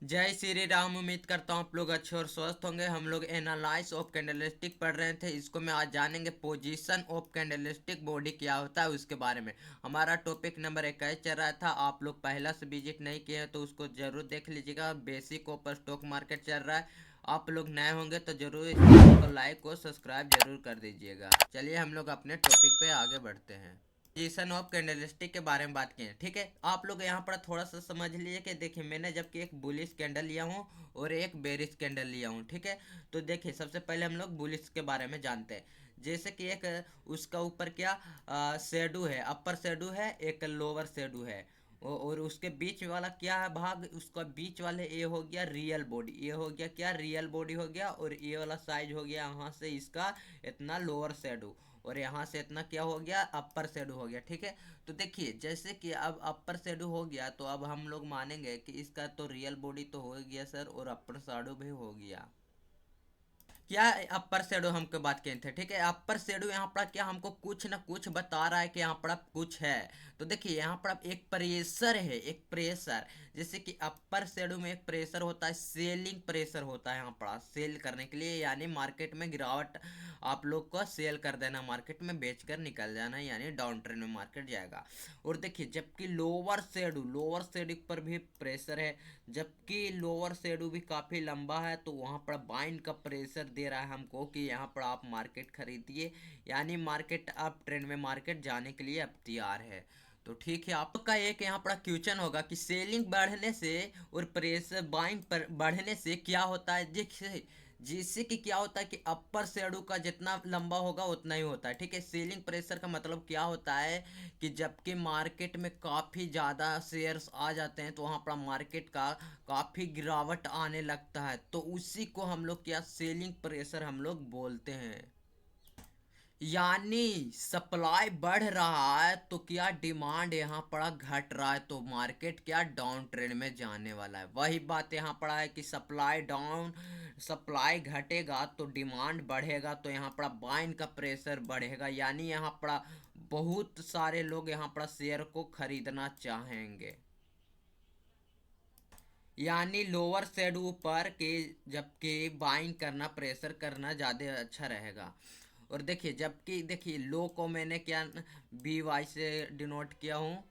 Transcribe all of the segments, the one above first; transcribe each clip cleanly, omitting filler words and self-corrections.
जय श्री राम। उम्मीद करता हूँ आप लोग अच्छे और स्वस्थ होंगे। हम लोग एनालाइज ऑफ कैंडलस्टिक पढ़ रहे थे, इसको मैं आज जानेंगे पोजीशन ऑफ कैंडलस्टिक बॉडी क्या होता है उसके बारे में। हमारा टॉपिक नंबर 21 चल रहा था। आप लोग पहला से विजिट नहीं किए हैं तो उसको जरूर देख लीजिएगा। बेसिक ऊपर स्टॉक मार्केट चल रहा है। आप लोग नए होंगे तो जरूर इस वीडियो को लाइक और सब्सक्राइब जरूर कर दीजिएगा। चलिए हम लोग अपने टॉपिक पे आगे बढ़ते हैं। पोजीशन ऑफ कैंडलस्टिक के बारे में बात की है, ठीक है। आप लोग यहाँ पर थोड़ा सा समझ लीजिए कि देखिए मैंने जबकि एक बुलिश कैंडल लिया हूँ और एक बेरिश कैंडल लिया हूँ, ठीक है। तो देखिए सबसे पहले हम लोग बुलिश के बारे में जानते हैं। जैसे कि एक उसका ऊपर क्या शेडो है, अपर शेडो है, एक लोअर शेडो है। और उसके बीच वाला क्या है भाग, उसका बीच वाले ये हो गया रियल बॉडी, ये हो गया क्या रियल बॉडी हो गया। और ये वाला साइज हो गया यहाँ से इसका इतना लोअर शेडो, और यहाँ से इतना क्या हो गया अपर शेडो हो गया, ठीक है। तो देखिए जैसे कि अब अपर शेडो हो गया तो अब हम लोग मानेंगे कि इसका तो रियल बॉडी तो हो गया सर, और अपर शेडो भी हो गया। क्या अपर शेडो हमको बात किए थे, ठीक है। अपर शेडो यहाँ पर क्या हमको कुछ ना कुछ बता रहा है कि यहाँ पर कुछ है। तो देखिए यहाँ पर एक प्रेशर है, एक प्रेशर। जैसे कि अपर शेडो में एक प्रेशर होता है, सेलिंग प्रेशर होता है यहाँ पर सेल करने के लिए, यानी मार्केट में गिरावट आप लोग को सेल कर देना, मार्केट में बेचकर निकल जाना, यानी डाउन ट्रेंड में मार्केट जाएगा। और देखिए जबकि लोअर शेडो पर भी प्रेशर है, जबकि लोअर शेडो भी काफ़ी लंबा है, तो वहाँ पर बाइंड का प्रेशर दे रहा है हमको कि यहाँ पर आप मार्केट खरीदिए, यानी मार्केट अप ट्रेंड में मार्केट जाने के लिए अब तैयार है। तो ठीक है, आपका एक यहाँ पर क्वेश्चन होगा कि सेलिंग बढ़ने से और प्रेशर बाइंग पर बढ़ने से क्या होता है। देखिए जिससे कि क्या होता है कि अपर शेडो का जितना लंबा होगा उतना ही होता है, ठीक है। सेलिंग प्रेशर का मतलब क्या होता है कि जबकि मार्केट में काफ़ी ज़्यादा शेयर्स आ जाते हैं तो वहाँ पर मार्केट का काफ़ी गिरावट आने लगता है, तो उसी को हम लोग क्या सेलिंग प्रेशर हम लोग बोलते हैं। यानी सप्लाई बढ़ रहा है तो क्या डिमांड यहाँ पड़ा घट रहा है, तो मार्केट क्या डाउन ट्रेंड में जाने वाला है। वही बात यहाँ पड़ा है कि सप्लाई घटेगा तो डिमांड बढ़ेगा, तो यहाँ पड़ा बाइंग का प्रेशर बढ़ेगा, यानी यहाँ पड़ा बहुत सारे लोग यहाँ पड़ा शेयर को खरीदना चाहेंगे। यानी लोअर शेडो पर के जबकि बाइंग करना प्रेशर करना ज़्यादा अच्छा रहेगा। और देखिए जबकि देखिए लो को मैंने क्या बी वाई से डिनोट किया हूँ।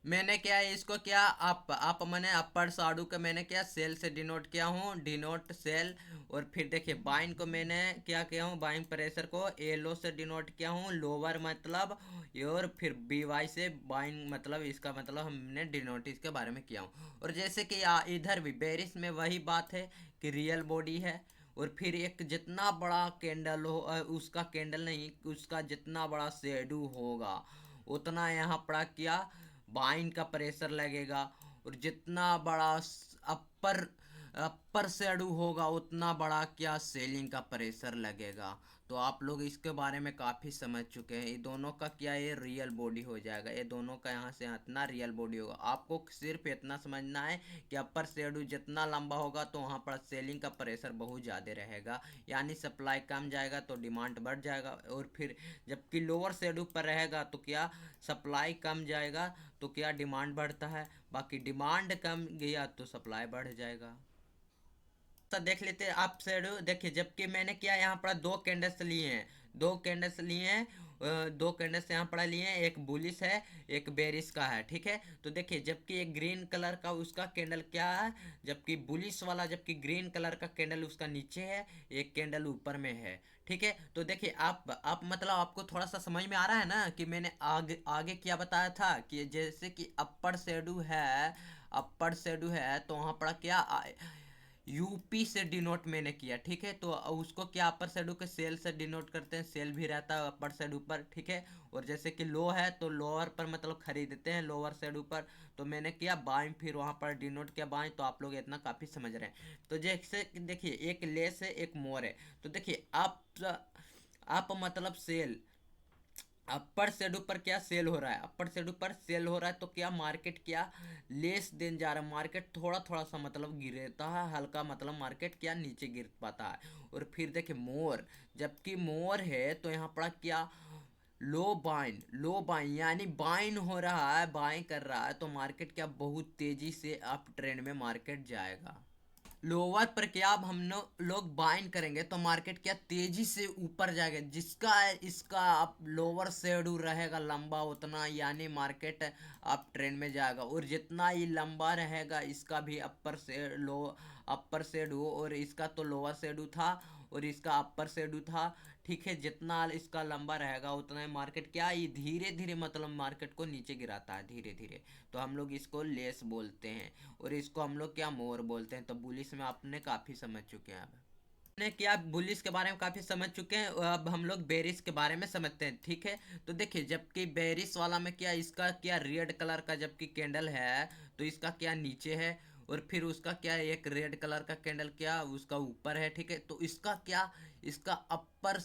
मैंने क्या है इसको क्या अप मैंने अपर साडू का मैंने क्या सेल से डिनोट किया हूँ, डिनोट सेल। और फिर देखिए बाइन को मैंने क्या किया हूँ, बाइन प्रेशर को एलो से डिनोट किया हूँ, लोअर मतलब। और फिर बी वाई से बाइन मतलब इसका मतलब हमने डिनोट इसके बारे में किया हूँ। और जैसे कि इधर भी बेरिस में वही बात है कि रियल बॉडी है। और फिर एक जितना बड़ा कैंडल हो उसका कैंडल नहीं, उसका जितना बड़ा शेडो होगा उतना यहाँ पड़ा क्या बाइंड का प्रेशर लगेगा। और जितना बड़ा अपर अपर शेडो होगा उतना बड़ा क्या सेलिंग का प्रेशर लगेगा। तो आप लोग इसके बारे में काफ़ी समझ चुके हैं। ये दोनों का क्या ये रियल बॉडी हो जाएगा, ये दोनों का यहाँ से इतना रियल बॉडी होगा। आपको सिर्फ इतना समझना है कि अपर शेडो जितना लंबा होगा तो वहाँ पर सेलिंग का प्रेशर बहुत ज़्यादा रहेगा, यानी सप्लाई कम जाएगा तो डिमांड बढ़ जाएगा। और फिर जबकि लोअर शेडो पर रहेगा तो क्या सप्लाई कम जाएगा तो क्या डिमांड बढ़ता है, बाकी डिमांड कम गया तो सप्लाई बढ़ जाएगा। तो देख लेते हैं आप शेडो। देखिए जबकि मैंने क्या यहाँ पर दो कैंडल्स लिए हैं, दो कैंडल्स लिए हैं, दो कैंडल्स यहाँ पर लिए हैं, एक बुलिश है एक बेरिश का है, ठीक है। तो देखिए जबकि एक ग्रीन कलर का उसका कैंडल क्या है, जबकि बुलिश वाला जबकि ग्रीन कलर का कैंडल उसका नीचे है, एक कैंडल ऊपर में है, ठीक है। तो देखिए आप मतलब आपको थोड़ा सा समझ में आ रहा है ना कि मैंने आगे आगे क्या बताया था कि जैसे कि अपर शेडो है तो वहाँ पर क्या यूपी से डिनोट मैंने किया, ठीक है। तो उसको क्या अपर शेडो के सेल से डिनोट करते हैं, सेल भी रहता है अपर शेडो पर, ठीक है। और जैसे कि लो है तो लोअर पर मतलब खरीदते हैं लोअर शेडो पर, तो मैंने किया बाइंग फिर वहां पर डिनोट किया बाइंग। तो आप लोग इतना काफ़ी समझ रहे हैं। तो जैसे कि देखिए एक लेस है एक मोर है। तो देखिए आप मतलब सेल अपर शेडो पर क्या सेल हो रहा है, अपर शेडो पर सेल हो रहा है, तो क्या मार्केट क्या लेस देन जा रहा है, मार्केट थोड़ा थोड़ा सा मतलब गिरता है हल्का, मतलब मार्केट क्या नीचे गिर पाता है। और फिर देखिए मोर, जबकि मोर है तो यहाँ पर क्या लो बाइन यानी बाइन हो रहा है, बाइन कर रहा है, तो मार्केट क्या बहुत तेजी से अप ट्रेंड में मार्केट जाएगा। लोअर पर क्या अब हम लोग बाइन करेंगे तो मार्केट क्या तेजी से ऊपर जाएगा, जिसका इसका अप लोअर शेडो रहेगा लंबा उतना यानी मार्केट अप ट्रेंड में जाएगा, और जितना ये लंबा रहेगा इसका भी अपर शेडो, और इसका तो लोअर शेडो था और इसका अपर शेडो था। ठीक है, जितना इसका लंबा रहेगा उतना ही मार्केट क्या ये धीरे धीरे मतलब मार्केट को नीचे गिराता है धीरे धीरे। तो हम लोग इसको लेस बोलते हैं, और इसको हम लोग क्या मोर बोलते हैं। तो बुलिस में आपने काफ़ी समझ चुके हैं। अब ने क्या बुलिस के बारे में काफ़ी समझ चुके हैं, अब हम लोग बेरिस के बारे में समझते हैं। ठीक है, तो देखिए जबकि बेरिस वाला में क्या इसका क्या रेड कलर का जबकि कैंडल है, तो इसका क्या नीचे है, और फिर उसका क्या एक रेड कलर का कैंडल क्या उसका ऊपर है। ठीक है, तो इसका क्या इसका अपर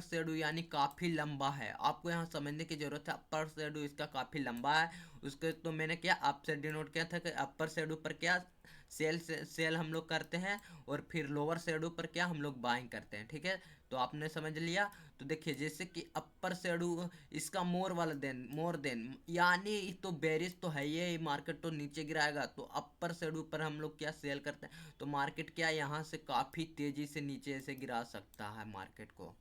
शेडो यानी काफ़ी लंबा है। आपको यहाँ समझने की ज़रूरत है, अपर शेडो इसका काफ़ी लंबा है। उसके तो मैंने क्या अप से डिनोट किया था कि अपर शेडो पर क्या सेल हम लोग करते हैं, और फिर लोअर शेडो पर क्या हम लोग बाइंग करते हैं। ठीक है, तो आपने समझ लिया। तो देखिए जैसे कि अपर शेडो इसका मोर देन यानी तो बेरिश तो है, ये मार्केट तो नीचे गिराएगा, तो अपर शेडो पर हम लोग क्या सेल करते हैं, तो मार्केट क्या यहाँ से काफ़ी तेज़ी से नीचे से गिरा सकता है मार्केट को।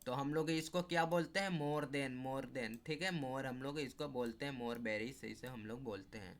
तो हम लोग इसको क्या बोलते हैं, मोर देन। ठीक है, मोर हम लोग इसको बोलते हैं, मोर बेरिश इसे हम लोग बोलते हैं।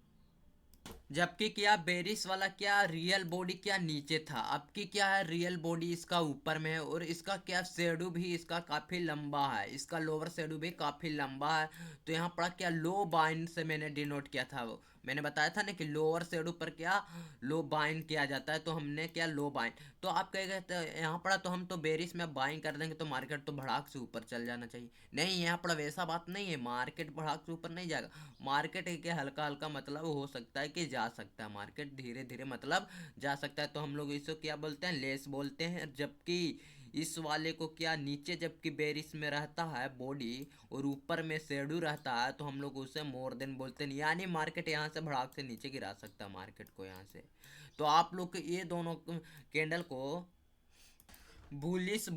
जबकि क्या बेरिस वाला क्या रियल बॉडी क्या नीचे था, अब की क्या है रियल बॉडी इसका ऊपर में है, और इसका क्या शेडो भी इसका काफ़ी लंबा है, इसका लोअर शेडो भी काफ़ी लंबा है। तो यहाँ पर क्या लो बाइन से मैंने डिनोट किया था, वो मैंने बताया था ना कि लोअर शेडो पर क्या लो बाइन किया जाता है, तो हमने क्या लो बाइन। तो आप कहेंगे तो यहाँ पर तो हम तो बेरिस में बाइंग कर देंगे तो मार्केट तो भड़ाक से ऊपर चल जाना चाहिए। नहीं, यहाँ पर वैसा बात नहीं है, मार्केट भड़ाक से ऊपर नहीं जाएगा। मार्केट के हल्का हल्का मतलब हो सकता है कि जा सकता है, मार्केट धीरे धीरे मतलब जा सकता है। तो हम लोग इसको क्या बोलते हैं, लेस बोलते हैं। जबकि इस वाले को क्या नीचे जबकि बेरिस में रहता है बॉडी और ऊपर में शेडो रहता है, तो हम लोग उसे मोर देन बोलते हैं, यानी मार्केट यहाँ से भड़ाक से नीचे गिरा सकता है मार्केट को यहाँ से। तो आप लोग ये दोनों कैंडल को बुलिस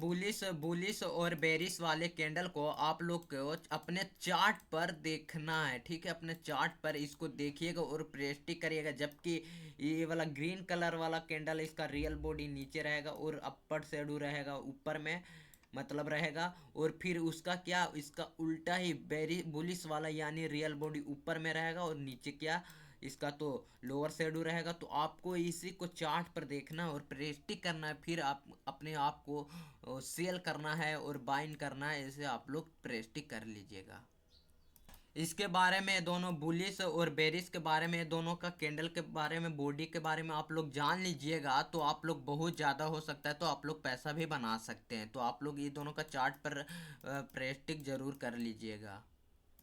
और बेरिस वाले कैंडल को आप लोग को अपने चार्ट पर देखना है। ठीक है, अपने चार्ट पर इसको देखिएगा और प्रेस्टिक करिएगा। जबकि ये वाला ग्रीन कलर वाला कैंडल इसका रियल बॉडी नीचे रहेगा और अपर शेडो रहेगा ऊपर में मतलब रहेगा, और फिर उसका क्या इसका उल्टा ही बेरी बुलिस वाला यानी रियल बॉडी ऊपर में रहेगा और नीचे क्या इसका तो लोअर शेडो रहेगा। तो आपको इसी को चार्ट पर देखना है और प्रेस्टिक करना है, फिर आप अपने आप को सेल करना है और बाइंड करना है, ऐसे आप लोग प्रेस्टिक कर लीजिएगा। इसके बारे में दोनों बुलिस और बेरिस के बारे में, दोनों का कैंडल के बारे में, बॉडी के बारे में आप लोग जान लीजिएगा, तो आप लोग बहुत ज़्यादा हो सकता है, तो आप लोग पैसा भी बना सकते हैं। तो आप लोग ये दोनों का चार्ट पर प्रेस्टिक जरूर कर लीजिएगा।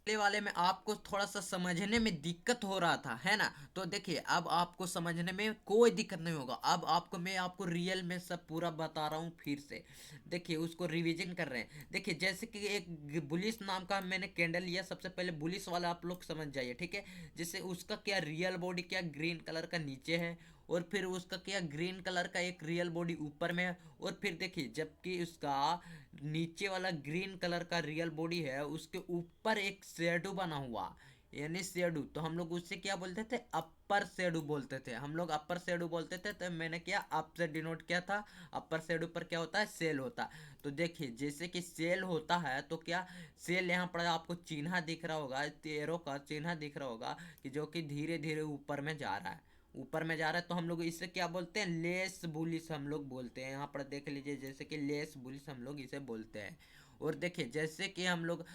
पहले वाले में आपको थोड़ा सा समझने में दिक्कत हो रहा था, है ना। तो देखिए अब आपको समझने में कोई दिक्कत नहीं होगा। अब मैं आपको रियल में सब पूरा बता रहा हूँ फिर से। देखिए उसको रिवीजन कर रहे हैं। देखिए जैसे कि एक बुलिस नाम का मैंने कैंडल लिया, सबसे पहले बुलिस वाला आप लोग समझ जाइए। ठीक है, जैसे उसका क्या रियल बॉडी क्या ग्रीन कलर का नीचे है, और फिर उसका क्या ग्रीन कलर का एक रियल बॉडी ऊपर में है, और फिर देखिए जबकि उसका नीचे वाला ग्रीन कलर का रियल बॉडी है उसके ऊपर एक शेडो बना हुआ यानी शेडो, तो हम लोग उससे क्या बोलते थे, अपर शेडो बोलते थे। हम लोग अपर शेडो बोलते थे, तो मैंने क्या अप से डिनोट किया था। अपर शेडो पर क्या होता है, सेल होता है। तो देखिए जैसे कि सेल होता है तो क्या सेल यहाँ पर आपको चिन्ह दिख रहा होगा, एरो का चिन्ह दिख रहा होगा कि जो कि धीरे धीरे ऊपर में जा रहा है, ऊपर में जा रहा है। तो हम लोग इसे क्या बोलते हैं, लेस बुलिस हम लोग बोलते हैं। यहाँ पर देख लीजिए जैसे कि लेस बुलिस हम लोग इसे बोलते हैं। और देखिए जैसे कि हम लोग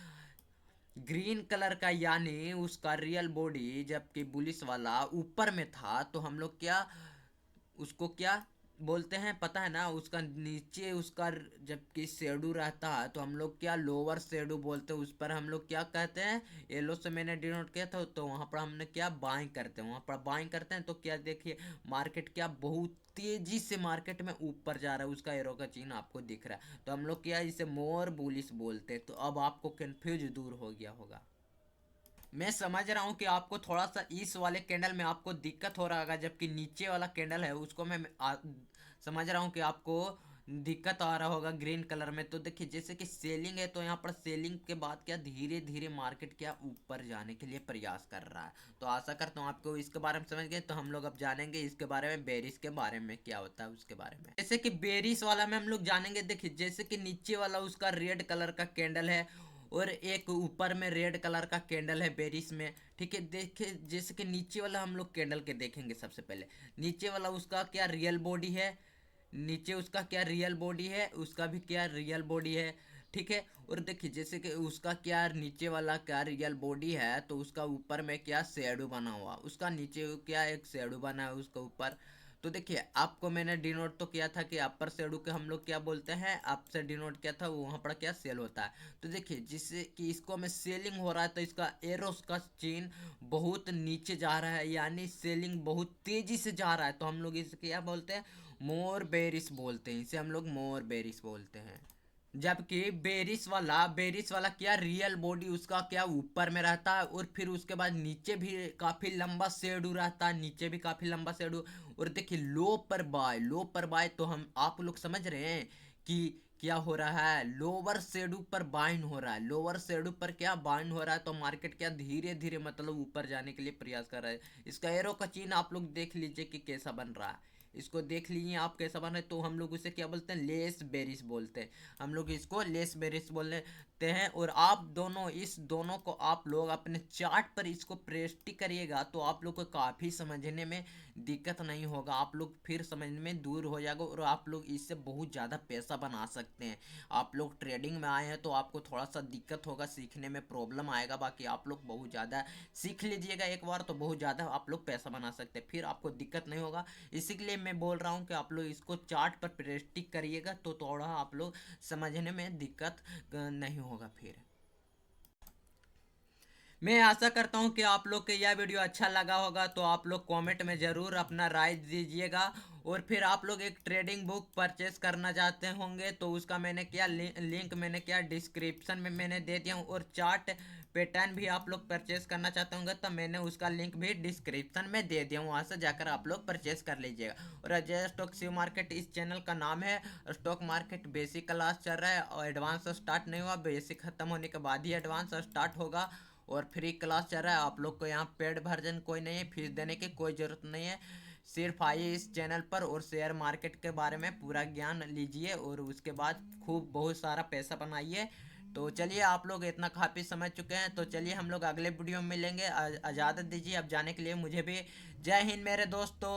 ग्रीन कलर का यानी उसका रियल बॉडी जबकि बुलिस वाला ऊपर में था, तो हम लोग क्या उसको क्या बोलते हैं पता है ना, उसका नीचे उसका जबकि शेडो रहता है तो हम लोग क्या लोअर शेडो बोलते हैं। उस पर हम लोग क्या कहते हैं, येलो से मैंने डिनोट किया था, तो वहाँ पर हमने क्या बाइंग करते हैं, वहाँ पर बाइंग करते हैं। तो क्या देखिए मार्केट क्या बहुत तेजी से मार्केट में ऊपर जा रहा है, उसका एरो का चिन्ह आपको दिख रहा है। तो हम लोग क्या इसे मोर बुलिस बोलते हैं। तो अब आपको कंफ्यूज दूर हो गया होगा। मैं समझ रहा हूँ कि आपको थोड़ा सा इस वाले कैंडल में आपको दिक्कत हो रहा होगा, जबकि नीचे वाला कैंडल है उसको मैं समझ रहा हूँ कि आपको दिक्कत आ रहा होगा ग्रीन कलर में। तो देखिए जैसे कि सेलिंग है, तो यहाँ पर सेलिंग के बाद क्या धीरे धीरे मार्केट क्या ऊपर जाने के लिए प्रयास कर रहा है। तो आशा करता हूँ आपको इसके बारे में समझ गए। तो हम लोग अब जानेंगे इसके बारे में, बेरिस के बारे में क्या होता है उसके बारे में। जैसे कि बेरिस वाला में हम लोग जानेंगे। देखिए जैसे कि नीचे वाला उसका रेड कलर का कैंडल है और एक ऊपर में रेड कलर का कैंडल है बेरिस में। ठीक है, देखिए जैसे कि नीचे वाला हम लोग कैंडल के देखेंगे। सबसे पहले नीचे वाला उसका क्या रियल बॉडी है, नीचे उसका क्या रियल बॉडी है, उसका भी क्या रियल बॉडी है। ठीक है, और देखिए जैसे कि उसका क्या नीचे वाला क्या रियल बॉडी है, तो उसका ऊपर में क्या शेडो बना हुआ, उसका नीचे क्या एक शेडो बना है उसका ऊपर। तो देखिए आपको मैंने डिनोट तो किया था कि अपर शेडो के हम लोग क्या बोलते हैं, अप से डिनोट किया था, वहां पर क्या सेल होता है। तो देखिए जिससे कि इसको में सेलिंग हो रहा है, तो इसका एरोस का चेन बहुत नीचे जा रहा है, यानी सेलिंग बहुत तेजी से जा रहा है। तो हम लोग इसे क्या बोलते हैं, मोर बेरिस बोलते हैं, इसे हम लोग मोर बेरिस बोलते हैं। जबकि बेरिस वाला क्या रियल बॉडी उसका क्या ऊपर में रहता है, और फिर उसके बाद नीचे भी काफी लंबा शेडू रहता है, नीचे भी काफी लंबा शेडू। और देखिए लो पर बाय तो हम आप लोग समझ रहे हैं कि क्या हो रहा है, लोअर शेडू पर बाइंड हो रहा है, लोअर शेडू पर क्या बाइंड हो रहा है। तो मार्केट क्या धीरे धीरे मतलब ऊपर जाने के लिए प्रयास कर रहा है। इसका एरो का चिन्ह आप लोग देख लीजिए कि कैसा बन रहा है, इसको देख लीजिए आप कैसा बना है। तो हम लोग उसे क्या बोलते हैं, लेस बेरिस बोलते हैं, हम लोग इसको लेस बेरिस बोलते हैं। और आप दोनों इस दोनों को आप लोग अपने चार्ट पर इसको प्रेस्टी करिएगा, तो आप लोग को काफ़ी समझने में दिक्कत नहीं होगा, आप लोग फिर समझने में दूर हो जाएगा, और आप लोग इससे बहुत ज़्यादा पैसा बना सकते हैं। आप लोग ट्रेडिंग में आए हैं तो आपको थोड़ा सा दिक्कत होगा, सीखने में प्रॉब्लम आएगा, बाकी आप लोग बहुत ज़्यादा सीख लीजिएगा एक बार, तो बहुत ज़्यादा आप लोग पैसा बना सकते हैं, फिर आपको दिक्कत नहीं होगा। इसी के लिए मैं बोल रहा हूँ कि आप लोग इसको चार्ट पर प्रैक्टिस करिएगा, तो थोड़ा आप लोग समझने में दिक्कत नहीं होगा फिर। मैं आशा करता हूँ कि आप लोग को यह वीडियो अच्छा लगा होगा, तो आप लोग कमेंट में ज़रूर अपना राय दीजिएगा। और फिर आप लोग एक ट्रेडिंग बुक परचेस करना चाहते होंगे, तो उसका मैंने क्या लिंक मैंने क्या डिस्क्रिप्शन में मैंने दे दिया हूँ। और चार्ट पैटर्न भी आप लोग परचेस करना चाहते होंगे, तो मैंने उसका लिंक भी डिस्क्रिप्शन में दे दिया हूँ, वहाँ से जाकर आप लोग परचेस कर लीजिएगा। और अजय स्टॉक शिव मार्केट इस चैनल का नाम है। स्टॉक मार्केट बेसिक क्लास चल रहा है, और एडवांस स्टार्ट नहीं हुआ, बेसिक खत्म होने के बाद ही एडवांस स्टार्ट होगा। और फ्री क्लास चल रहा है, आप लोग को यहाँ पेड वर्जन कोई नहीं है, फीस देने की कोई ज़रूरत नहीं है। सिर्फ आइए इस चैनल पर और शेयर मार्केट के बारे में पूरा ज्ञान लीजिए, और उसके बाद खूब बहुत सारा पैसा बनाइए। तो चलिए आप लोग इतना काफ़ी समझ चुके हैं, तो चलिए हम लोग अगले वीडियो में मिलेंगे। इजाज़त दीजिए अब जाने के लिए मुझे भी। जय हिंद मेरे दोस्तों।